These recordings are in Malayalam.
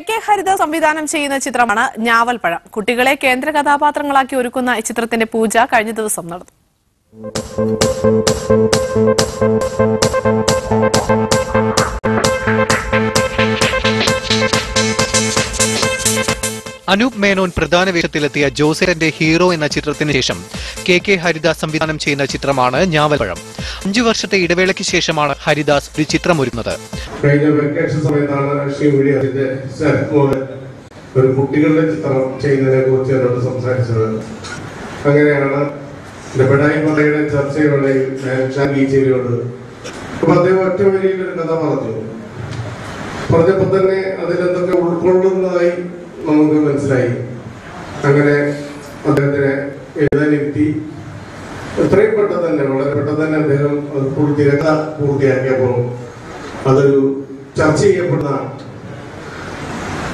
കെ ഹരിദാസ് സംവിധാനം ചെയ്യുന്ന ചിത്രമാണ് ഞാവൽപ്പഴം. കുട്ടികളെ കേന്ദ്ര കഥാപാത്രങ്ങളാക്കി ഒരുക്കുന്ന ഈ ചിത്രത്തിന്റെ പൂജ കഴിഞ്ഞ ദിവസം നടന്നു. അനൂപ് മേനോൻ പ്രധാന വേഷത്തിലെത്തിയ ജോസേന്റെ ഹീറോ എന്ന ചിത്രത്തിന് ശേഷം കെ ഹരിദാസ് സംവിധാനം ചെയ്യുന്ന ചിത്രമാണ് ഞാവൽപ്പഴം. 5 വർഷത്തെ ഇടവേളയ്ക്ക് ശേഷമാണ് ഹരിദാസ് ഒരു ചിത്രം ഒരുക്കുന്നത്. കഴിഞ്ഞ വെക്കേഷൻ സമയത്താണ് ഒരു കുട്ടികളുടെ ചിത്രം ചെയ്യുന്നതിനെ കുറിച്ച് എന്നോട് സംസാരിച്ചത്. അങ്ങനെയാണ് ബഡായിമലയുടെ ചർച്ചയിലുള്ളതിൽ അപ്പൊ അദ്ദേഹം ഒറ്റ വരിയിലൊരു കഥ പറഞ്ഞപ്പോ തന്നെ അതിലെന്തൊക്കെ ഉൾക്കൊള്ളുന്നതായി നമുക്ക് മനസ്സിലായി. അങ്ങനെ അദ്ദേഹത്തിനെ എഴുതാനിരുത്തി എത്രയും പെട്ടെന്ന് തന്നെ വളരെ പെട്ടെന്ന് തന്നെ അദ്ദേഹം അത് പൂർത്തിയാക്കിയപ്പോൾ അതൊരു ചർച്ച ചെയ്യപ്പെടുന്ന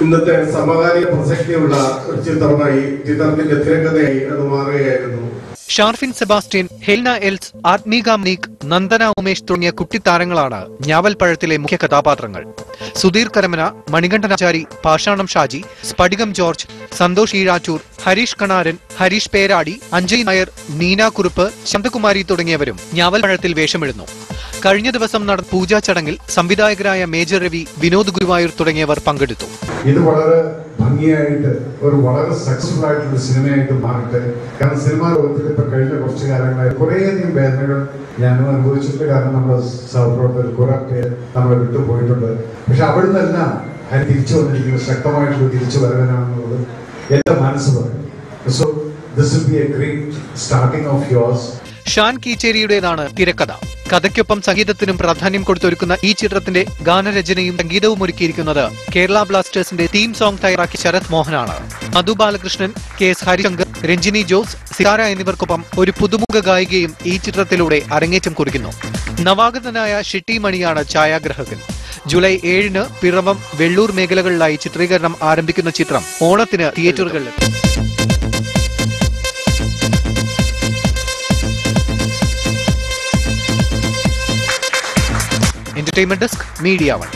ഇന്നത്തെ സമകാലിക പ്രസക്തിയുള്ള ഒരു ചിത്രമായി ചിത്രത്തിന്റെ തിരക്കഥയായി അത് മാറുകയായിരുന്നു. ഷാർഫിൻ സെബാസ്റ്റ്യൻ, ഹെൽന എൽസ്, ആത്മീക മീക്, നന്ദന ഉമേഷ് തുടങ്ങിയ കുട്ടിത്താരങ്ങളാണ് ഞാവൽപ്പഴത്തിലെ മുഖ്യ കഥാപാത്രങ്ങൾ. സുധീർ കരമന, മണികണ്ഠനാചാരി, പാഷാണം ഷാജി, സ്ഫടികം ജോർജ്, സന്തോഷ് ഈഴാറ്റൂർ, ഹരീഷ് കണാരൻ, ഹരീഷ് പേരാടി, അഞ്ജയ് നായർ, നീന കുറുപ്പ്, ശാന്തകുമാരി തുടങ്ങിയവരും ഞാവൽപ്പഴത്തിൽ വേഷമിടുന്നു. കഴിഞ്ഞ ദിവസം നടന്ന പൂജാ ചടങ്ങിൽ സംവിധായകരായ മേജർ രവി, വിനോദ് ഗുരുവായൂർ തുടങ്ങിയവർ പങ്കെടുത്തു. ഇത് വളരെ ഭംഗിയായിട്ട് ഒരു വളരെ സക്സസ്ഫുൾ ആയിട്ടുള്ള സിനിമയായിട്ട് മാറട്ടെ. കാരണം സിനിമാ ലോകത്തിൽ ഇപ്പൊ കഴിഞ്ഞ കുറച്ചു കാലങ്ങളായി കുറേയധികം വേദനകൾ ഞാനും അനുഭവിച്ചിട്ടുണ്ട്. കാരണം നമ്മുടെ സഹപ്രവർത്തകർ കുറെ പേര് നമ്മളെ വിട്ടുപോയിട്ടുണ്ട്. പക്ഷെ അവിടുന്നെല്ലാം അത് തിരിച്ചു വന്നിരിക്കുന്നത് ശക്തമായിട്ടുള്ള തിരിച്ചു വരവനാണെന്നുള്ളത് എന്റെ മനസ്സ് പറയും. So this will be a great starting of yours. Shan കീച്ചേരിയുടേതാണ് തിരക്കഥ. കഥയ്ക്കൊപ്പം സംഗീതത്തിനും പ്രാധാന്യം കൊടുത്തൊരുക്കുന്ന ഈ ചിത്രത്തിന്റെ ഗാനരചനയും സംഗീതവും ഒരുക്കിയിരിക്കുന്നത് കേരള ബ്ലാസ്റ്റേഴ്സിന്റെ തീം സോങ് തയ്യാറാക്കിയ ശരത് മോഹനാണ്. മധു ബാലകൃഷ്ണൻ, KS ഹരിശങ്കർ, രഞ്ജിനി ജോസ്, സിതാര എന്നിവർക്കൊപ്പം ഒരു പുതുമുഖ ഗായികയും ഈ ചിത്രത്തിലൂടെ അരങ്ങേറ്റം കുറിക്കുന്നു. നവാഗതനായ ഷിട്ടി മണിയാണ് ഛായാഗ്രാഹകൻ. ജൂലൈ 7-ന് പിറവം, വെള്ളൂർ മേഖലകളിലായി ചിത്രീകരണം ആരംഭിക്കുന്ന ചിത്രം ഓണത്തിന് തിയേറ്ററുകളിലെത്തും. Entertainment Desk, Media One.